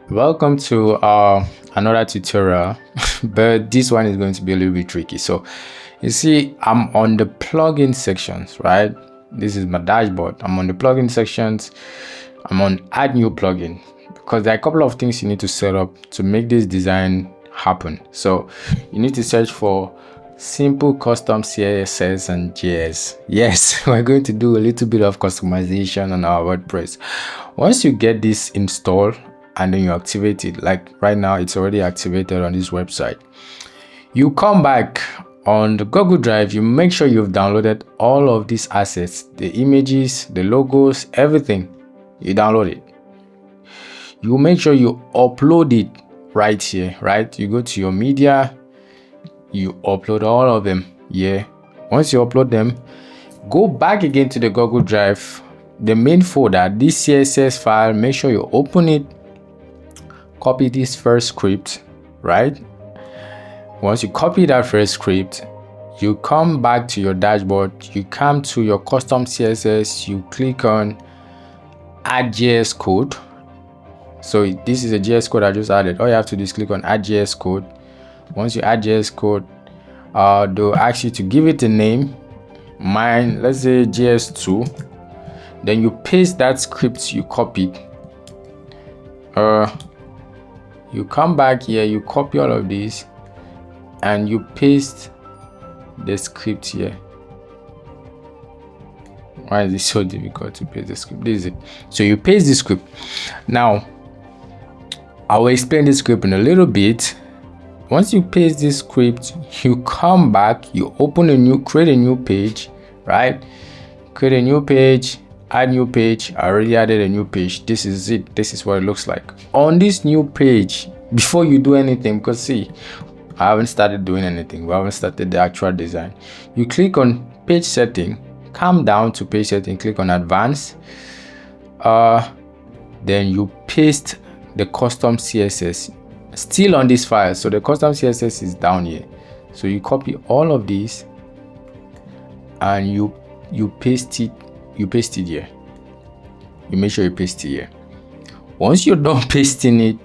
Welcome to another tutorial, but this one is going to be a little bit tricky. So you see, I'm on the plugin sections, right? This is my dashboard. I'm on the plugin sections. I'm on add new plugin because there are a couple of things you need to set up to make this design happen. So you need to search for simple custom CSS and JS. Yes, we're going to do a little bit of customization on our WordPress. Once you get this installed and then you activate it, like right now it's already activated on this website, you come back on the Google Drive, you make sure you've downloaded all of these assets, the images, the logos, everything. You download it. You make sure you upload it right here, right? You go to your media, you upload all of them here. Once you upload them, go back again to the Google Drive, the main folder, this CSS file, make sure you open it, copy this first script, right? Once you copy that first script, you come back to your dashboard, you come to your custom CSS, you click on add JS code. So this is a JS code I just added. All you have to do is click on add JS code. Once you add JS code, they'll ask you to give it a name. Mine, let's say JS2. Then you paste that script you copied. You come back here, you copy all of these and you paste the script here. Why is it so difficult to paste the script? This is it. So you paste the script. Now I will explain the script in a little bit. Once you paste this script, you come back, you open create a new page, right? Create a new page, add new page. I already added a new page. This is it. This is what it looks like on this new page. Before you do anything, because see, I haven't started doing anything. We haven't started the actual design. You click on page setting, come down to page setting, click on advanced. Then you paste the custom CSS still on this file. So the custom CSS is down here. So you copy all of these and you paste it. You paste it here. You make sure you paste it here. Once you're done pasting it,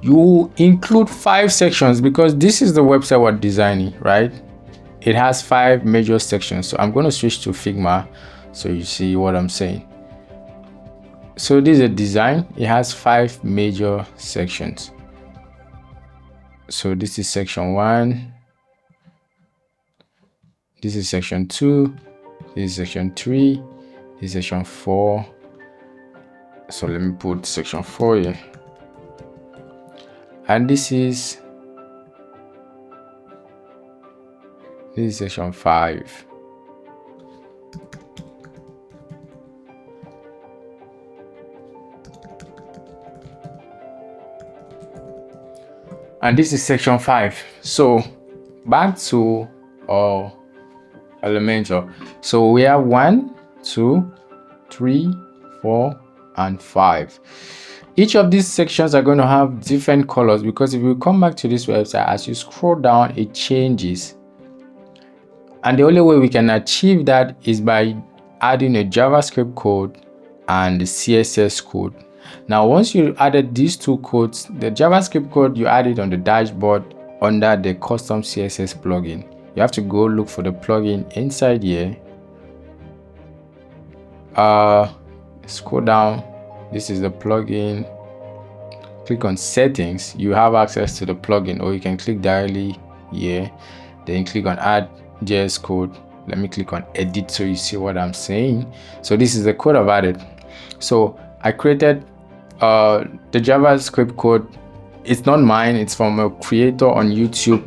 you include 5 sections because this is the website we're designing, right? It has 5 major sections. So I'm going to switch to Figma so you see what I'm saying. So this is a design. It has 5 major sections. So this is section 1. This is section 2. This is section 3. This is section 4. So let me put section 4 here. And this is section 5. And this is section 5. So back to our elementor. So we have 1, 2, 3, 4, and 5. Each of these sections are going to have different colors because if you come back to this website, as you scroll down, it changes. And the only way we can achieve that is by adding a JavaScript code and the CSS code. Now, once you added these 2 codes, the JavaScript code, you add it on the dashboard under the custom CSS plugin. You have to go look for the plugin inside here. Scroll down. This is the plugin. Click on settings. You have access to the plugin, or you can click directly here. Then click on add JS code. Let me click on edit so you see what I'm saying. So this is the code I've added. So I created the JavaScript code. It's not mine, it's from a creator on YouTube.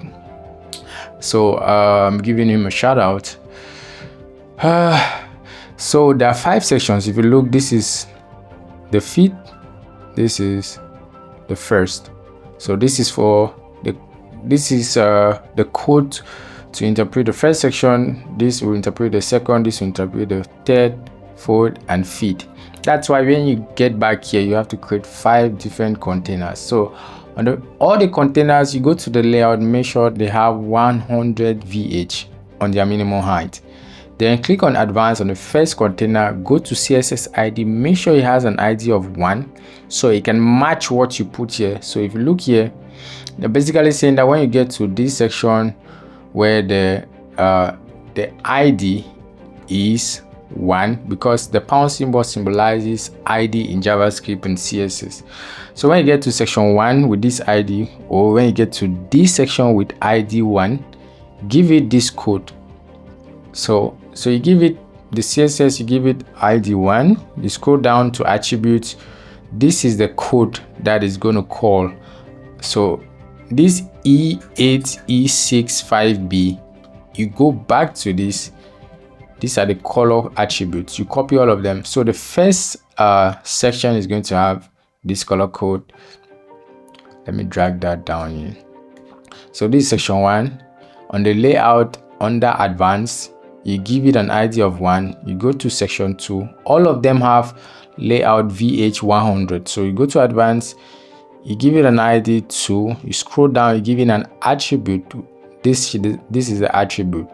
So I'm giving him a shout out. So there are 5 sections. If you look, this is the feed, this is the first. So this is for the code to interpret the first section. This will interpret the second, this will interpret the third, fourth, and fifth. That's why when you get back here, you have to create 5 different containers. So under all the containers, you go to the layout, make sure they have 100 VH on their minimum height. Then click on advanced on the first container, go to CSS ID, make sure it has an ID of 1 so it can match what you put here. So if you look here, they're basically saying that when you get to this section where the ID is 1, because the pound symbol symbolizes ID in JavaScript and CSS. So when you get to section 1 with this ID, or when you get to this section with ID 1, give it this code. So you give it the CSS, you give it ID 1, you scroll down to attributes. This is the code that is going to call. So this E8E65B, you go back to this. These are the color attributes. You copy all of them. So the first section is going to have this color code. Let me drag that down here. So this is section 1. On the layout under advanced, you give it an ID of 1. You go to section 2. All of them have layout VH100. So you go to advanced, you give it an ID 2. You scroll down, you give it an attribute. This is the attribute.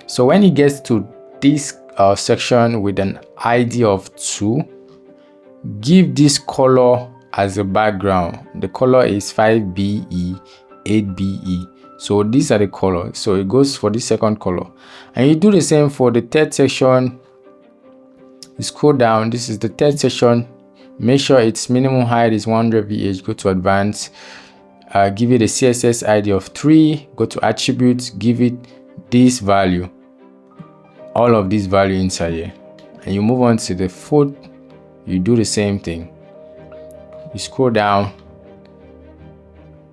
So when it gets to this section with an ID of 2, give this color as a background. The color is 5BE, 8BE. So these are the colors. So it goes for the second color, and you do the same for the third section. You scroll down. This is the third section. Make sure its minimum height is 100 VH. Go to advanced. Give it a CSS ID of 3. Go to attributes. Give it this value. All of this value inside here, and you move on to the foot. You do the same thing. You scroll down.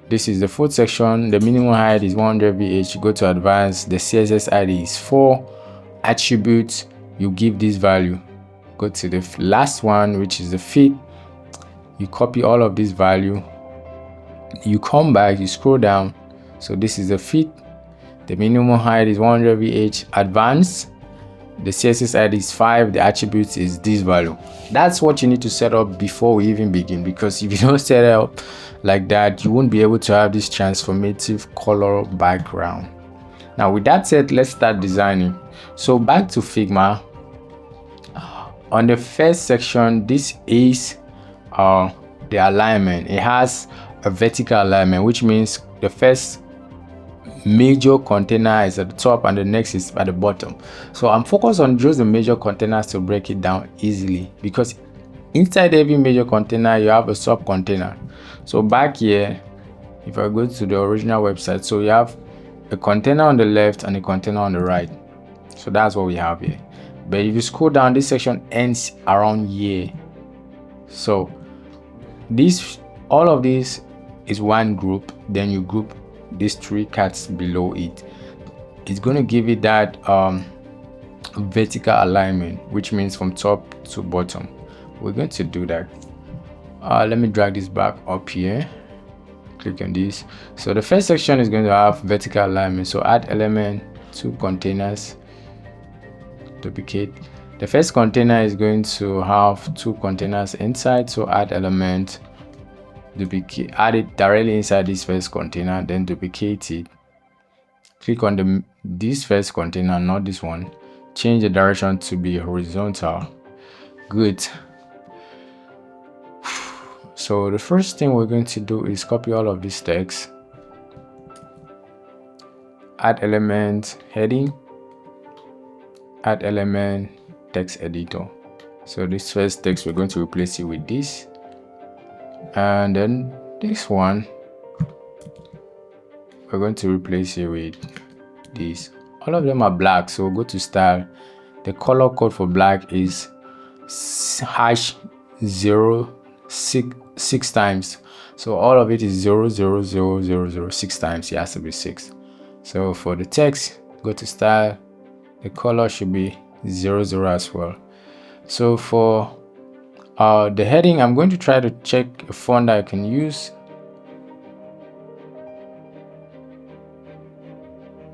This is the foot section. The minimum height is 100 VH. You go to advanced. The CSS ID is 4. Attributes, you give this value. Go to the last one, which is the feet. You copy all of this value. You come back. You scroll down. So this is the feet. The minimum height is 100 VH. Advanced. The CSS ID is 5. The attributes is this value. That's what you need to set up before we even begin, because if you don't set it up like that, you won't be able to have this transformative color background. Now with that said, let's start designing. So back to Figma. On the first section, this is the alignment. It has a vertical alignment, which means the first major container is at the top and the next is at the bottom. So I'm focused on just the major containers to break it down easily, because inside every major container you have a sub container. So back here, if I go to the original website, so you have a container on the left and a container on the right. So that's what we have here. But if you scroll down, this section ends around here. So all of this is one group. Then you group these 3 cards below it. It's going to give it that vertical alignment, which means from top to bottom. We're going to do that. Let me drag this back up here. Click on this. So the first section is going to have vertical alignment. So add element, 2 containers, duplicate. The first container is going to have 2 containers inside. So add element, duplicate, add it directly inside this first container, then duplicate it. Click on this first container, not this one. Change the direction to be horizontal. Good. So the first thing we're going to do is copy all of this text. Add element heading. Add element text editor. So this first text, we're going to replace it with this. And then this one, we're going to replace it with this. All of them are black, so we'll go to style. The color code for black is #0 6 times. So all of it is 0 6 times. It has to be 6. So for the text, go to style. The color should be 00 as well. So for the heading, I'm going to try to check a font that I can use.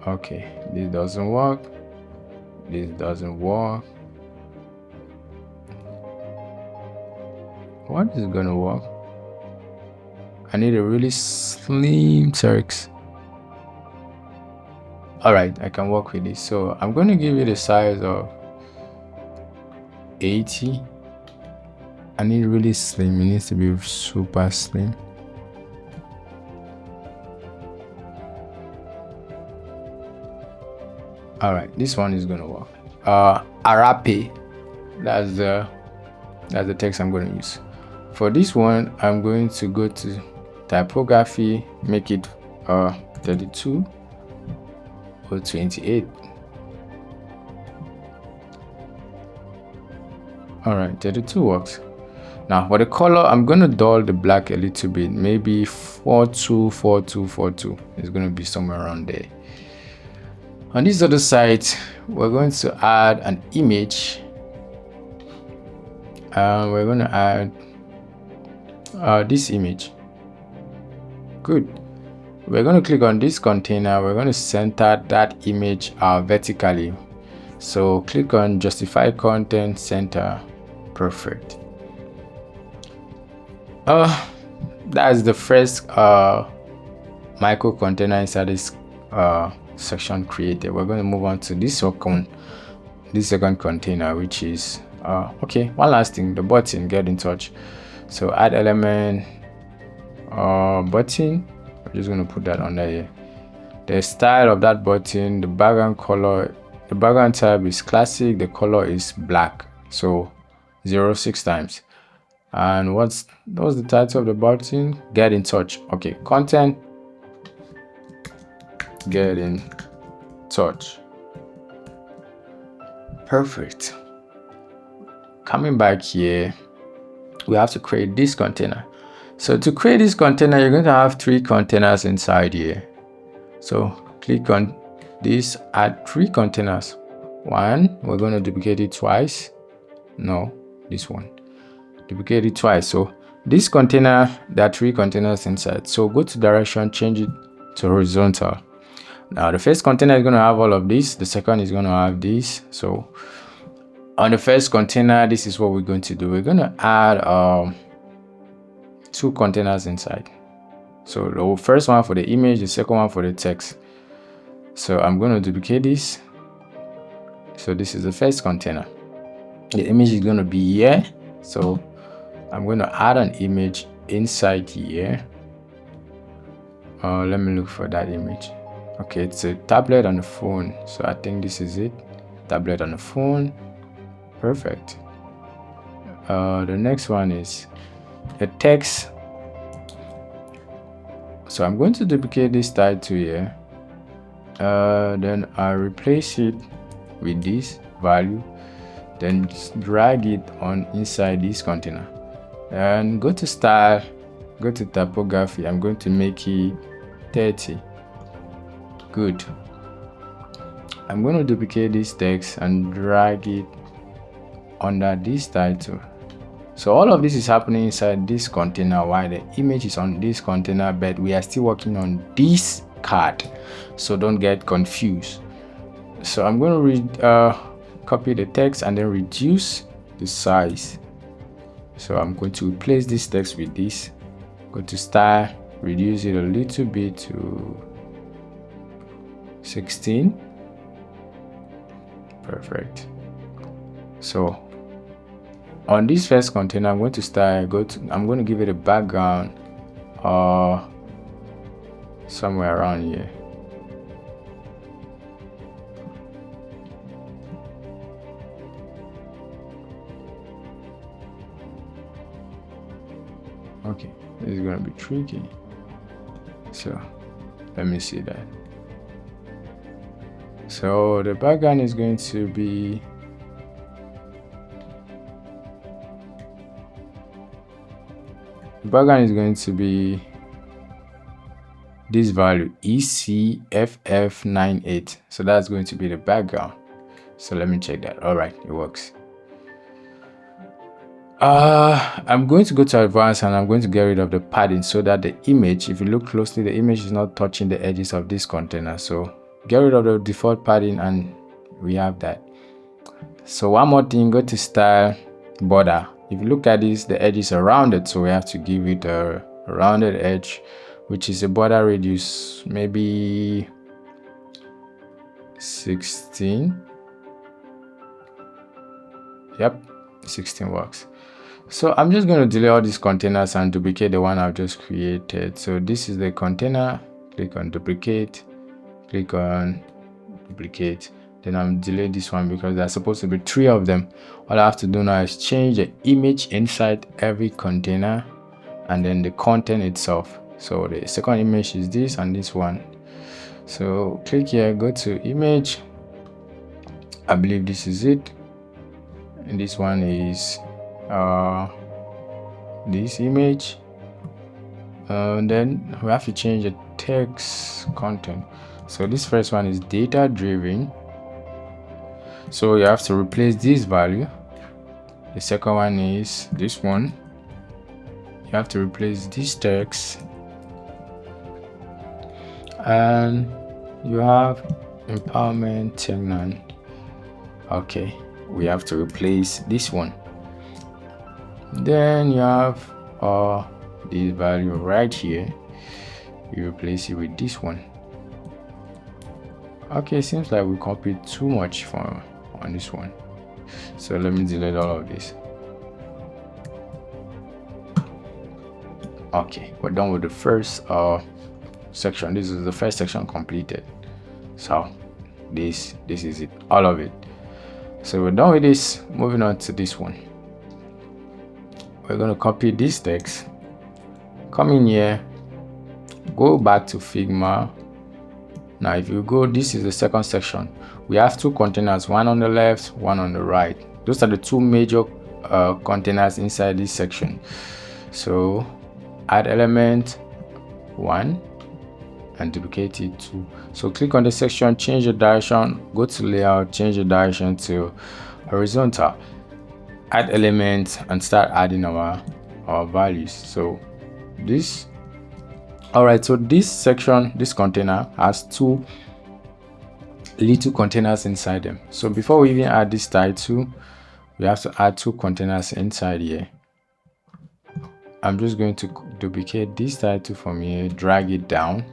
Okay, this doesn't work. This doesn't work. What is gonna work? I need a really slim text. All right, I can work with this. So I'm going to give it a size of 80. I need really slim. It needs to be super slim. All right, this one is going to work. Arape, that's the text I'm going to use. For this one, I'm going to go to typography, make it 32 or 28. All right, 32 works. Now for the color, I'm going to dull the black a little bit, maybe 424242. It's going to be somewhere around there. On this other side, we're going to add an image. We're going to add this image. Good. We're going to click on this container. We're going to center that image vertically. So click on justify content center. Perfect. That's the first micro container inside this section created. We're going to move on to this second container, which is okay. One last thing, the button, get in touch. So add element button. I'm just going to put that under here. The style of that button, the background color, the background type is classic, the color is black, so 06 times. And what's the title of the button? Get in touch. Okay, content, get in touch. Perfect. Coming back here, we have to create this container. So to create this container, you're going to have 3 containers inside here. So click on this, add 3 containers. One, we're going to duplicate it twice. No, this one. Duplicate it twice. So this container, there are 3 containers inside. So go to direction, change it to horizontal. Now the first container is going to have all of this. The second is going to have this. So on the first container, this is what we're going to do. We're going to add 2 containers inside. So the first one for the image, the second one for the text. So I'm going to duplicate this. So this is the first container. The image is going to be here. So I'm going to add an image inside here. Let me look for that image. Okay, it's a tablet on the phone. So I think this is it. Tablet on the phone. Perfect. The next one is the text. So I'm going to duplicate this title here. Then I replace it with this value. Then drag it on inside this container. And go to style, go to typography. I'm going to make it 30. Good. I'm going to duplicate this text and drag it under this title. So all of this is happening inside this container while the image is on this container, but we are still working on this card, so don't get confused. So I'm going to copy the text and then reduce the size. So I'm going to replace this text with this. Go to style, reduce it a little bit to 16. Perfect. So on this first container, I'm going to style, I'm going to give it a background somewhere around here. Okay, this is going to be tricky. So let me see that. So the background is going to be this value ECFF98. So that's going to be the background. So let me check that. All right, it works. I'm going to go to advanced and I'm going to get rid of the padding so that the image, if you look closely, the image is not touching the edges of this container. So get rid of the default padding and we have that. So one more thing, go to style, border. If you look at this, the edge is rounded, so we have to give it a rounded edge, which is a border radius maybe 16. Yep, 16 works. So I'm just going to delete all these containers and duplicate the one I've just created. So this is the container. Click on duplicate, click on duplicate. Then I'm delete this one because there's supposed to be 3 of them. All I have to do now is change the image inside every container and then the content itself. So the second image is this and this one. So click here, go to image. I believe this is it. And this one is this image. Then we have to change the text content. So this first one is data driven. So you have to replace this value. The second one is this one. You have to replace this text. And you have empowerment tenant. Okay, we have to replace this one. Then you have this value right here. You replace it with this one. Okay, seems like we copied too much on this one. So let me delete all of this. Okay, we're done with the first section. This is the first section completed. So this is it, all of it. So we're done with this. Moving on to this one. We're going to copy this text, come in here, go back to Figma. Now if you go, this is the second section. We have 2 containers, one on the left, one on the right. Those are the 2 major containers inside this section. So add element 1 and duplicate it 2. So click on the section, change the direction, go to layout, change the direction to horizontal, add elements and start adding our values. So this, all right, so this section, this container has 2 little containers inside them. So before we even add this title, we have to add 2 containers inside here. I'm just going to duplicate this title from here, drag it down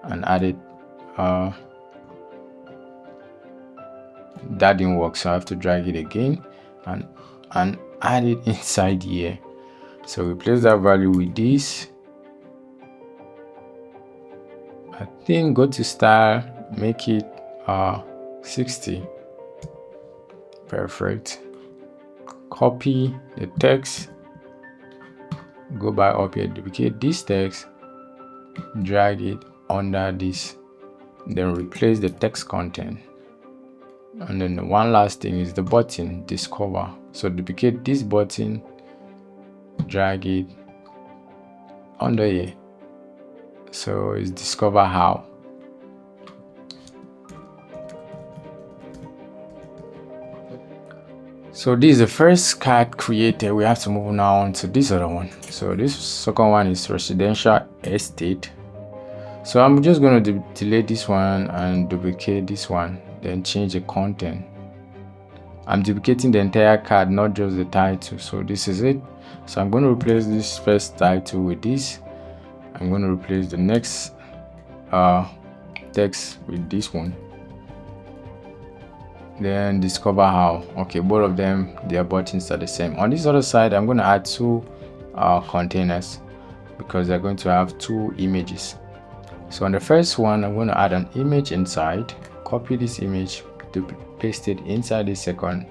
and add it. That didn't work, so I have to drag it again and add it inside here. So replace that value with this. I think go to style, make it 60. Perfect. Copy the text, go back up here, duplicate this text, drag it under this, then replace the text content. And then the one last thing is the button discover. So duplicate this button, drag it under here. So it's discover how. So this is the first card created. We have to move now on to this other one. So this second one is residential estate. So I'm just going to delete this one and duplicate this one, then change the content. I'm duplicating the entire card, not just the title. So this is it. So I'm going to replace this first title with this. I'm going to replace the next text with this one. Then discover how. Okay, both of them, their buttons are the same. On this other side, I'm going to add 2 containers because they're going to have 2 images. So on the first one, I'm going to add an image inside, copy this image, paste it inside the second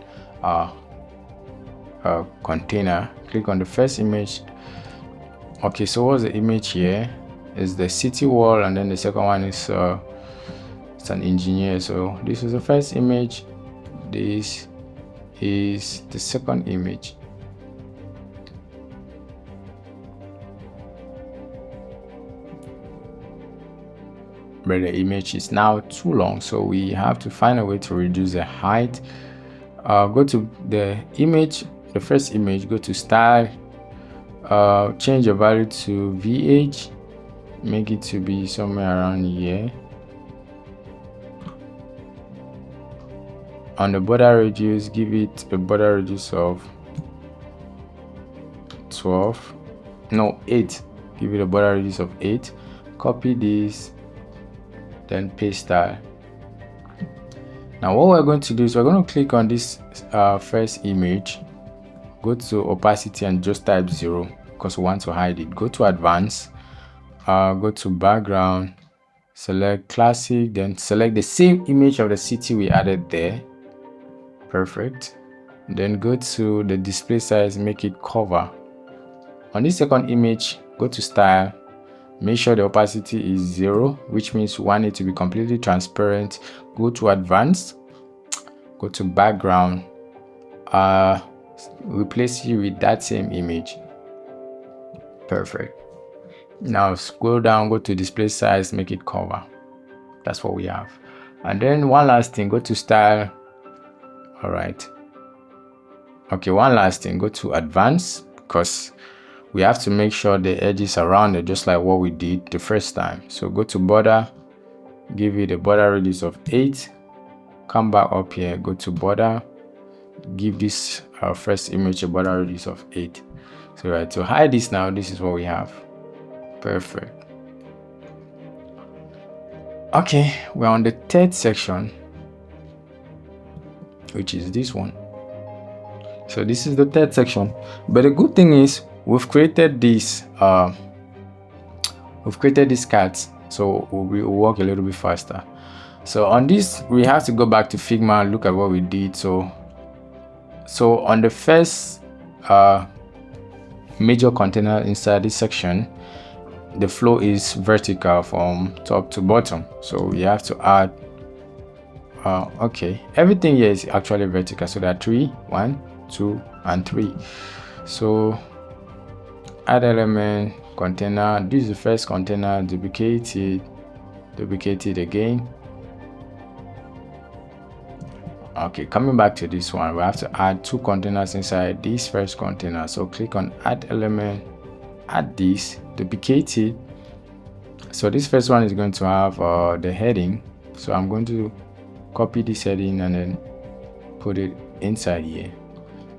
container. Click on the first image. Okay, so what's the image here? Is the city wall, and then the second one is it's an engineer. So this is the first image, this is the second image. But the image is now too long, so we have to find a way to reduce the height. Go to the image, the first image, go to style, change the value to VH, make it to be somewhere around here. On the border radius, give it a border radius of 8. Give it a border radius of 8. Copy this, then paste style. Now what we're going to do is we're going to click on this first image, go to opacity and just type 0 because we want to hide it. Go to advanced, go to background, select classic, then select the same image of the city we added there. Perfect. Then go to the display size, make it cover. On this second image, go to style, make sure the opacity is 0, which means we want it to be completely transparent. Go to advanced, go to background, replace it with that same image. Perfect. Now scroll down, go to display size, make it cover. That's what we have. And then one last thing, go to style. All right. Okay, one last thing, go to advanced, because we have to make sure the edges are rounded just like what we did the first time. So go to border, give it a border radius of 8, come back up here, go to border, give this first image a border radius of 8. So right, to hide this now, this is what we have. Perfect. Okay, we're on the third section, which is this one. So this is the third section, but the good thing is we've created these cards, so we'll work a little bit faster. So on this, we have to go back to Figma and look at what we did. So on the first major container inside this section, the flow is vertical from top to bottom, so we have to add okay, everything here is actually vertical, so there are 3, 1, 2 and 3. So add element container, this is the first container, duplicate it again. Okay, coming back to this one, we have to add 2 containers inside this first container. So click on add element, add this, duplicate it. So this first one is going to have the heading, so I'm going to copy this heading and then put it inside here.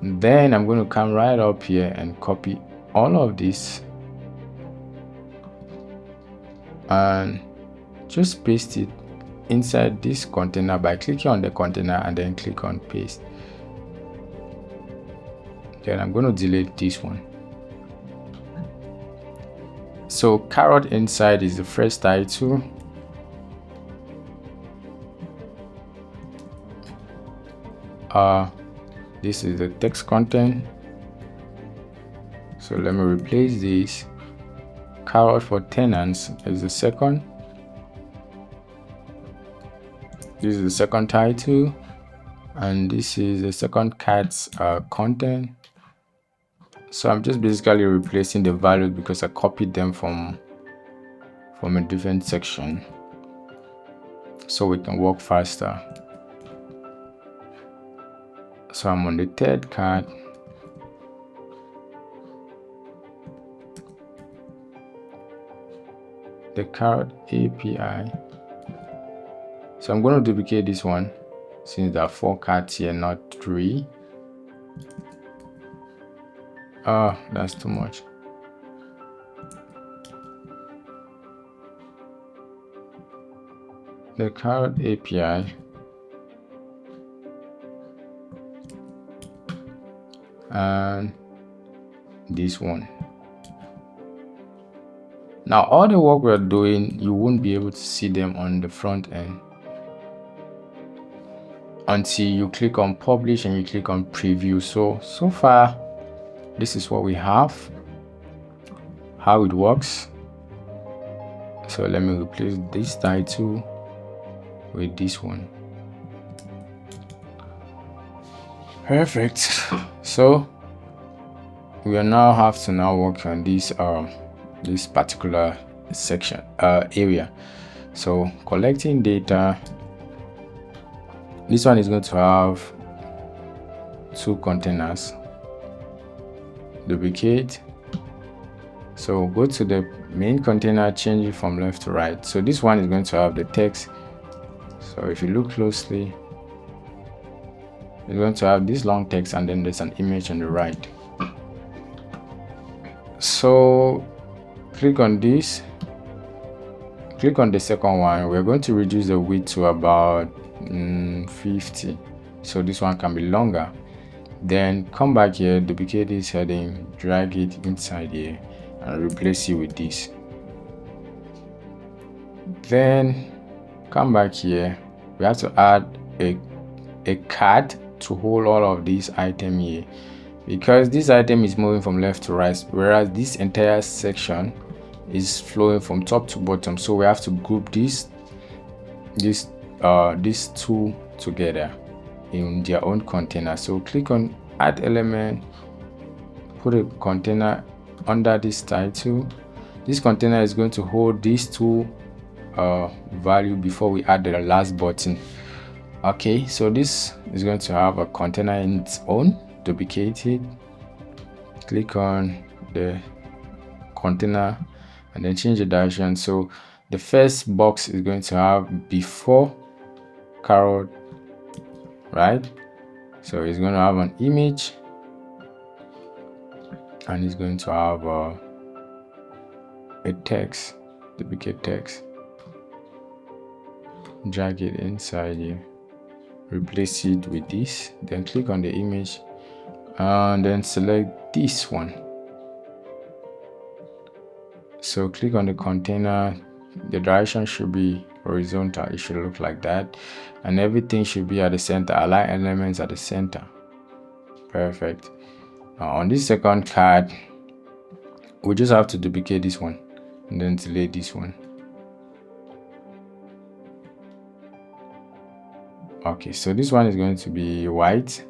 Then I'm going to come right up here and copy all of this and just paste it inside this container by clicking on the container and then click on paste. Then I'm going to delete this one. So Carrot inside is the first title. This is the text content. So let me replace this. Carrot for tenants is the second. This is the second title, and this is the second cat's content. So I'm just basically replacing the values because I copied them from a different section, so we can work faster. So I'm on the third card. The Carrot API. So I'm going to duplicate this one since there are 4 cards here, not 3. Oh, that's too much. The Carrot API. And this one. Now all the work we're doing, you won't be able to see them on the front end until you click on publish and you click on preview. So far this is what we have, how it works. So let me replace this title with this one. Perfect. So we now have to work on this particular section area. So collecting data, this one is going to have 2 containers. Duplicate. So go to the main container, change it from left to right. So this one is going to have the text. So if you look closely, it's going to have this long text and then there's an image on the right. So click on this, click on the second one. We're going to reduce the width to about 50, so this one can be longer. Then come back here, duplicate this heading, drag it inside here and replace it with this. Then come back here, we have to add a card to hold all of these items here, because this item is moving from left to right, whereas this entire section is flowing from top to bottom. So we have to group these two together in their own container. So click on add element, put a container under this title. This container is going to hold these two value before we add the last button. Okay, so this is going to have a container in its own. Duplicate it, click on the container and then change the direction. So the first box is going to have before Carrot, right? So it's going to have an image and it's going to have a text. Duplicate text, drag it inside here, replace it with this, then click on the image and then select this one. So click on the container, the direction should be horizontal, it should look like that, and everything should be at the center. Align elements at the center. Perfect. Now on this second card, we just have to duplicate this one and then delete this one. Okay, so this one is going to be white,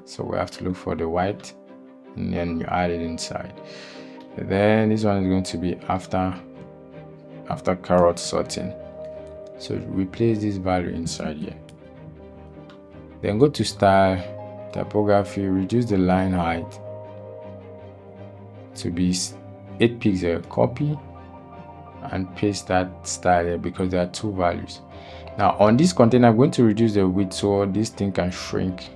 so we have to look for the white and then you add it inside. Then this one is going to be after Carrot sorting, so replace this value inside here. Then go to style, typography, reduce the line height to be 8 pixels, copy and paste that style here because there are two values. Now on this container, I'm going to reduce the width so this thing can shrink,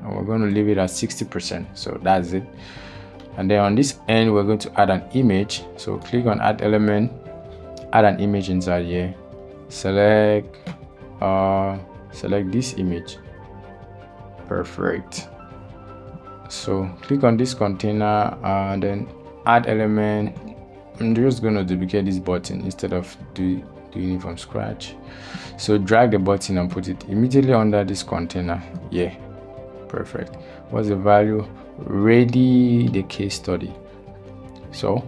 and we're going to leave it at 60%. So that's it. And then on this end, we're going to add an image. So click on add element, add an image inside here. Select this image. Perfect. So click on this container and then add element. I'm just going to duplicate this button instead of doing it from scratch. So drag the button and put it immediately under this container. Yeah, perfect. What's the value? Ready the case study. So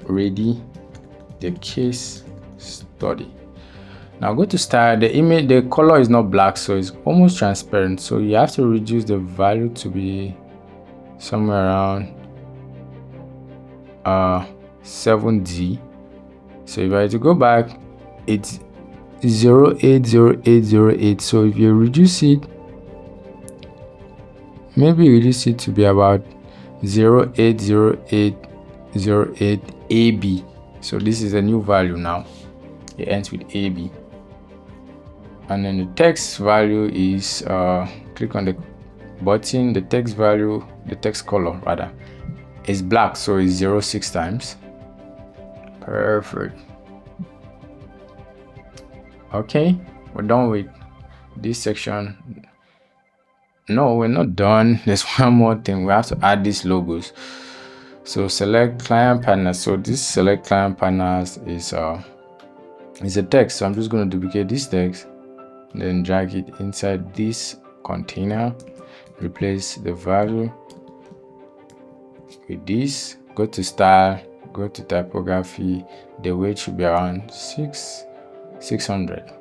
ready the case study. Now go to style. The image, the color is not black, so it's almost transparent, so you have to reduce the value to be somewhere around 7D. So if I were to go back, it's 080808. So if you reduce it, maybe reduce it to be about 080808 AB. So this is a new value now. It ends with AB. And then the text value is click on the button. The text value, the text color rather, is black, so it's 06 times. Perfect. Okay, we're done with this section. No, we're not done. There's one more thing. We have to add these logos. So select client partners. So this select client partners is a text. So I'm just going to duplicate this text, then drag it inside this container, replace the value with this. Go to style, go to typography. The weight should be around 600.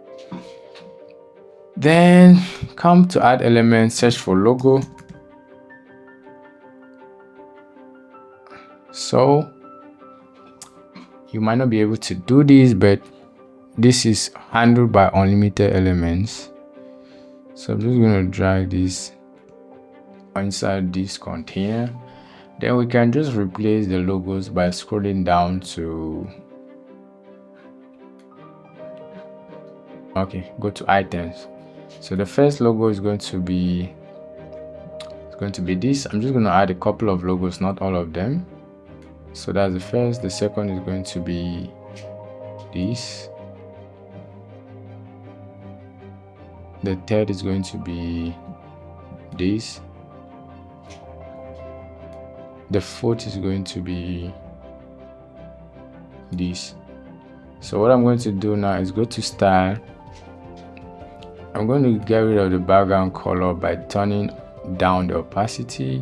Then come to add element, search for logo. So you might not be able to do this, but this is handled by unlimited elements. So I'm just going to drag this inside this container. Then we can just replace the logos by scrolling down to, okay, go to items. So the first logo is going to be this. I'm just going to add a couple of logos, not all of them. So that's the first. The second is going to be this. The third is going to be this. The fourth is going to be this. So what I'm going to do now is go to style. I'm going to get rid of the background color by turning down the opacity,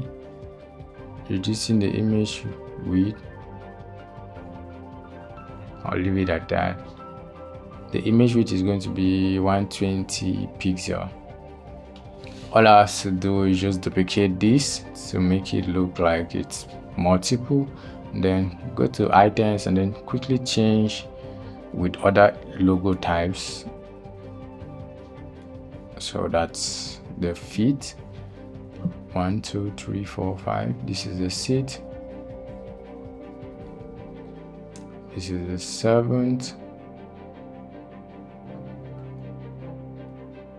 reducing the image width. I'll leave it at that. The image width is going to be 120 pixel. All I have to do is just duplicate this to make it look like it's multiple. Then go to items and then quickly change with other logo types. So that's the feet. 1, 2, 3, 4, 5. This is the seat. This is the servant.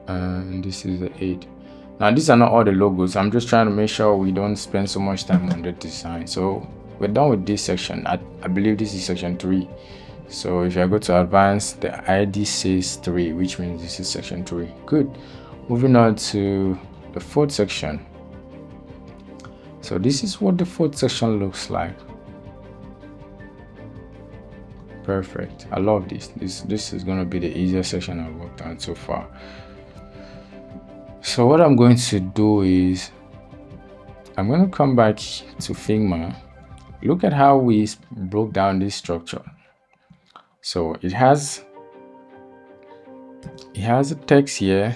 And this is the 8. Now these are not all the logos. I'm just trying to make sure we don't spend so much time on the design. So we're done with this section. I believe this is section 3. So if I go to advanced, the ID says 3, which means this is section 3. Good. Moving on to the fourth section. So this is what the fourth section looks like. Perfect. I love this. This is going to be the easiest section I've worked on so far. So what I'm going to do is I'm going to come back to Figma. Look at how we broke down this structure. So it has a text here.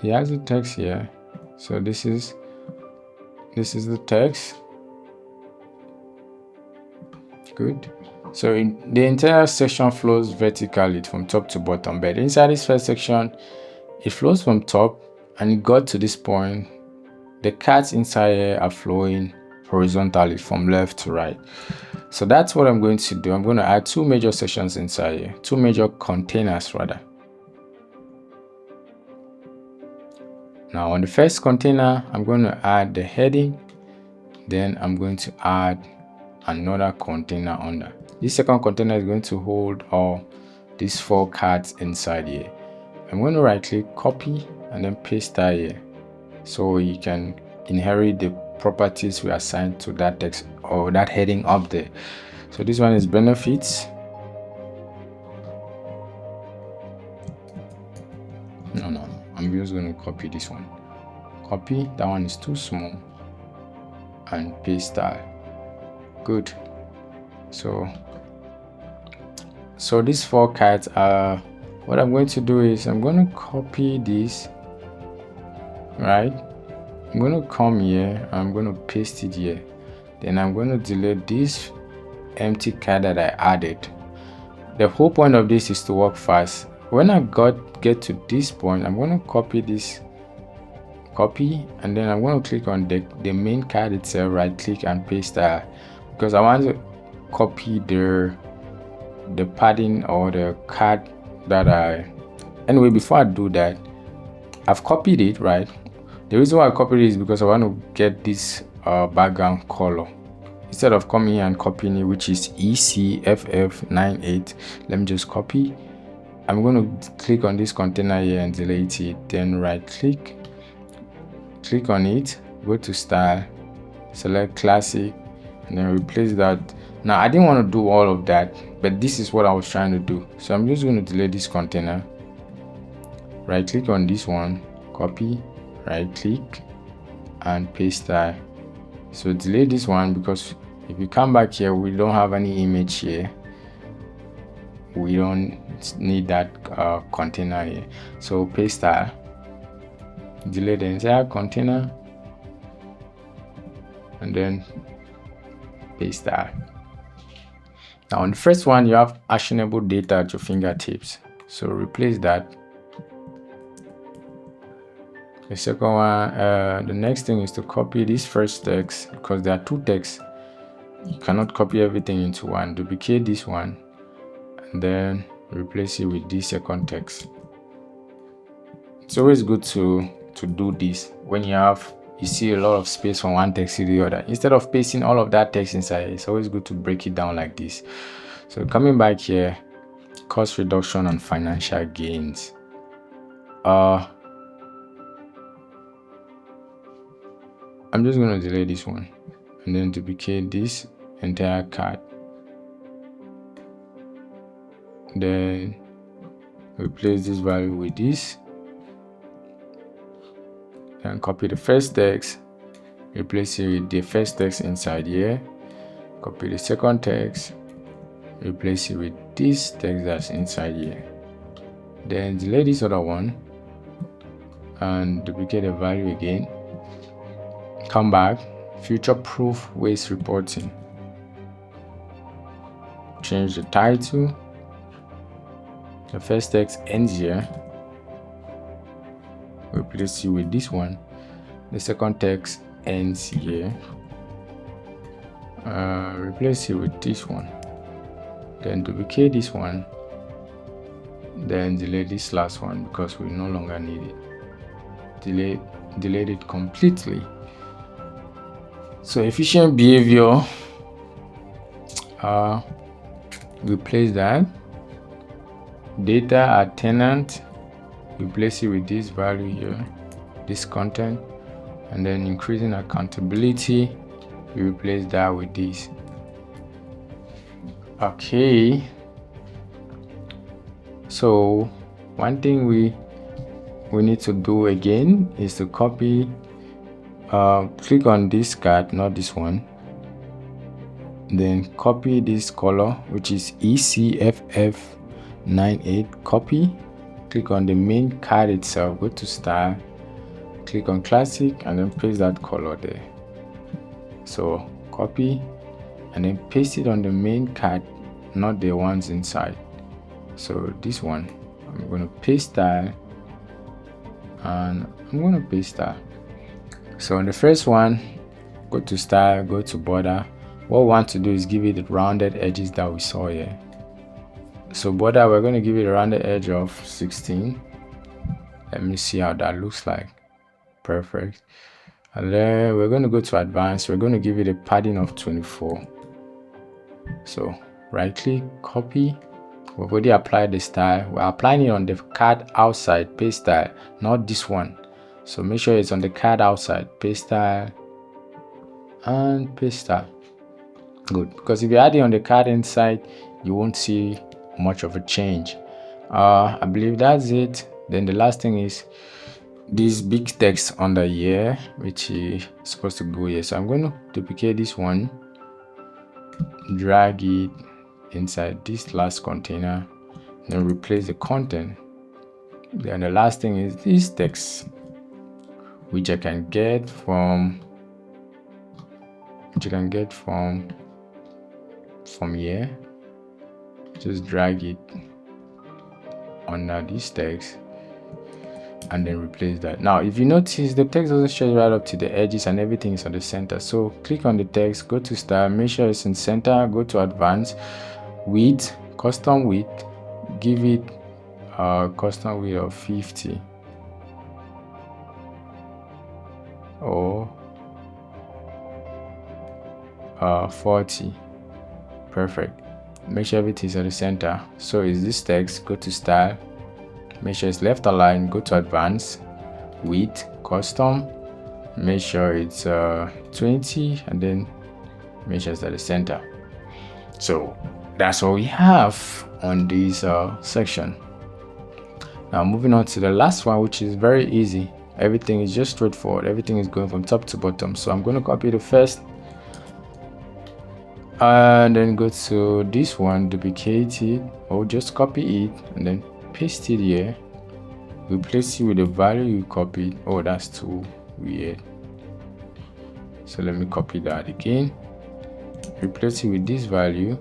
He has a text here. So this is the text. Good. So the entire section flows vertically from top to bottom, but inside this first section it flows from top, and it got to this point. The cards inside here are flowing horizontally from left to right. So that's what I'm going to do. I'm going to add 2 major sections inside here, 2 major containers rather. Now on the first container, I'm going to add the heading, then I'm going to add another container under. This second container is going to hold all these 4 cards inside here. I'm going to right click, copy, and then paste that here, so you can inherit the properties we assigned to that text or that heading up there. So this one is benefits. No, I'm just going to copy this one. Copy, that one is too small, and paste that. Good. So these 4 cards are, what I'm going to do is I'm going to copy this, right? I'm going to come here, I'm going to paste it here, then I'm going to delete this empty card that I added. The whole point of this is to work fast. When I get to this point, I'm going to copy this, and then I'm going to click on the main card itself, right click and paste that, because I want to copy the padding or the card that anyway, before I do that, I've copied it, right? The reason why I copied it is because I want to get this background color. Instead of coming here and copying it, which is ECFF98, let me just copy. I'm going to click on this container here and delete it, then right click on it, go to style, select classic, and then replace that. Now I didn't want to do all of that, but this is what I was trying to do. So I'm just going to delete this container, right click on this one, copy, right click and paste that. So delete this one, because if you come back here, we don't have any image here. We don't need that container here. So paste that, delete the entire container, and then paste that. Now on the first one, you have actionable data at your fingertips, so replace that. The second one, the next thing is to copy this first text, because there are 2 texts. You cannot copy everything into one. Duplicate this one and then replace it with this second text. It's always good to do this when you have you see a lot of space from one text to the other. Instead of pasting all of that text inside, it's always good to break it down like this. So coming back here, cost reduction and financial gains. I'm just going to delete this one and then duplicate this entire card. Then replace this value with this. Then copy the first text, replace it with the first text inside here. Copy the second text, replace it with this text that's inside here. Then delete this other one and duplicate the value again. Come back, future-proof waste reporting. Change the title. The first text ends here. Replace it with this one. The second text ends here. Replace it with this one. Then duplicate this one. Then delete this last one because we no longer need it. Delete it completely. So efficient behavior. Replace that. Data at tenant. Replace it with this value here, this content, and then increasing accountability, we replace that with this. Okay, so one thing we need to do again is to copy, click on this card, not this one, then copy this color, which is ECFF98, copy. Click on the main card itself, go to style, click on classic, and then paste that color there. So copy and then paste it on the main card, not the ones inside. So this one, I'm going to paste style and I'm going to paste that. So on the first one, go to style, go to border. What we want to do is give it the rounded edges that we saw here. So border, we're going to give it a rounded edge of 16. Let me see how that looks like. Perfect. And then we're going to go to advanced. We're going to give it a padding of 24. So right click, copy. We've already applied the style. We're applying it on the card outside, paste style, not this one. So make sure it's on the card outside, paste style and paste style. Good, because if you add it on the card inside, you won't see much of a change. I believe that's it. Then the last thing is this big text under here, which is supposed to go here. So I'm going to duplicate this one, drag it inside this last container, then replace the content. Then the last thing is this text, which I can get from here. Just drag it under this text and then replace that. Now if you notice, the text doesn't stretch right up to the edges and everything is on the center. So click on the text, go to style, make sure it's in center, go to advanced, width, custom width, give it a custom width of 50 or 40. Perfect. Make sure everything is at the center. So is this text, go to style, make sure it's left aligned, go to advanced, width, custom, make sure it's 20, and then make sure it's at the center. So that's what we have on this section. Now moving on to the last one, which is very easy. Everything is just straightforward. Everything is going from top to bottom. So I'm going to copy the first and then go to this one, duplicate it, or just copy it and then paste it here. Replace it with the value you copied. Oh, that's too weird. So let me copy that again, replace it with this value.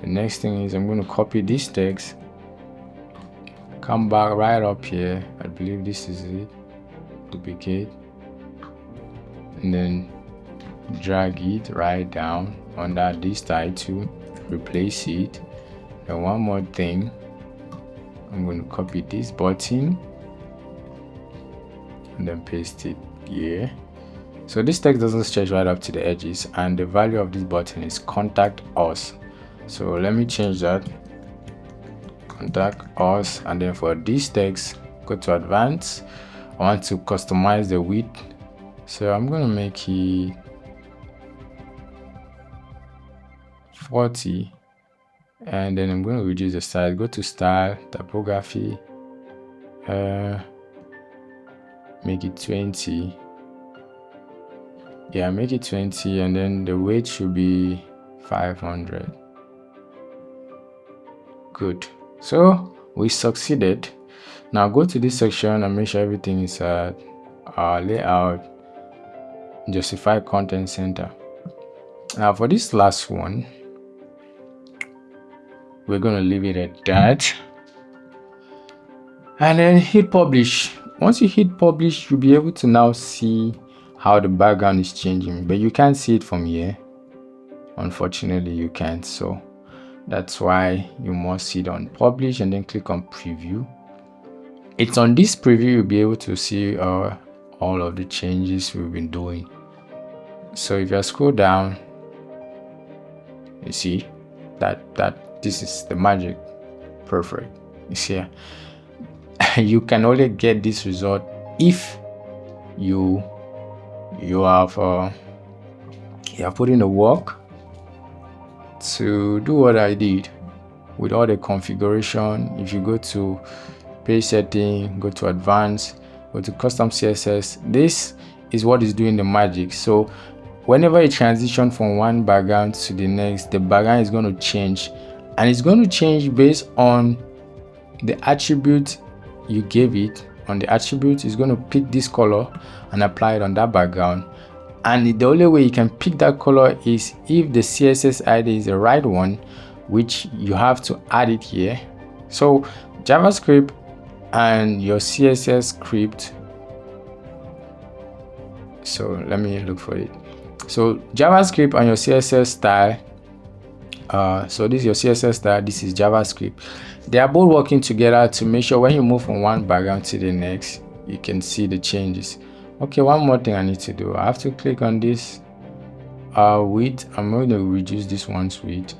The next thing is I'm going to copy this text, come back right up here, I believe this is it, duplicate, and then drag it right down under this title, replace it. Then one more thing, I'm going to copy this button and then paste it here. So this text doesn't stretch right up to the edges, and the value of this button is contact us. So let me change that, contact us. And then for this text, go to advanced. I want to customize the width, so I'm going to make it 40, and then I'm going to reduce the size. Go to style, typography, make it 20. Yeah, make it 20, and then the weight should be 500. Good. So we succeeded. Now go to this section and make sure everything is layout, justify content center. Now for this last one, we're going to leave it at that, and then hit publish. Once you hit publish, you'll be able to now see how the background is changing, but you can't see it from here. Unfortunately, you can't. So that's why you must hit on publish and then click on preview. It's on this preview you'll be able to see all of the changes we've been doing. So if you scroll down, you see that this is the magic. Perfect. You see, you can only get this result if you have put in the work to do what I did with all the configuration. If you go to page setting, go to advanced, go to custom CSS, this is what is doing the magic. So whenever you transition from one background to the next, the background is going to change, and it's going to change based on the attribute you gave it. On the attribute, it's going to pick this color and apply it on that background. And the only way you can pick that color is if the CSS ID is the right one, which you have to add it here. So JavaScript and your CSS script. So let me look for it. So JavaScript and your CSS style. So this is your CSS style, this is JavaScript. They are both working together to make sure when you move from one background to the next, you can see the changes. Okay, one more thing I need to do. I have to click on this width. I'm going to reduce this one's width.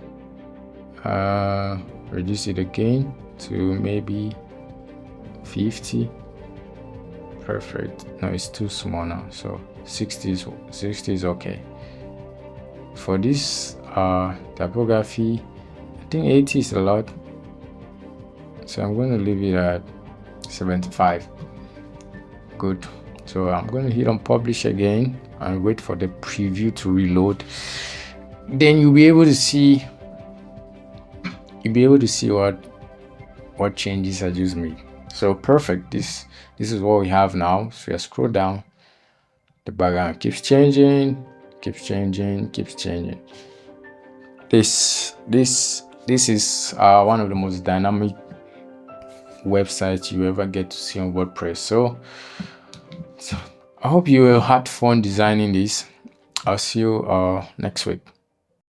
Reduce it again to maybe 50. Perfect. No, it's too small now. So 60 is okay. For this typography, I think 80 is a lot. So I'm going to leave it at 75. Good. So I'm going to hit on publish again and wait for the preview to reload. Then you'll be able to see what changes I just made. So perfect. This is what we have now. So you scroll down, the background keeps changing. This is one of the most dynamic websites you ever get to see on WordPress. So I hope you had fun designing this. I'll see you next week.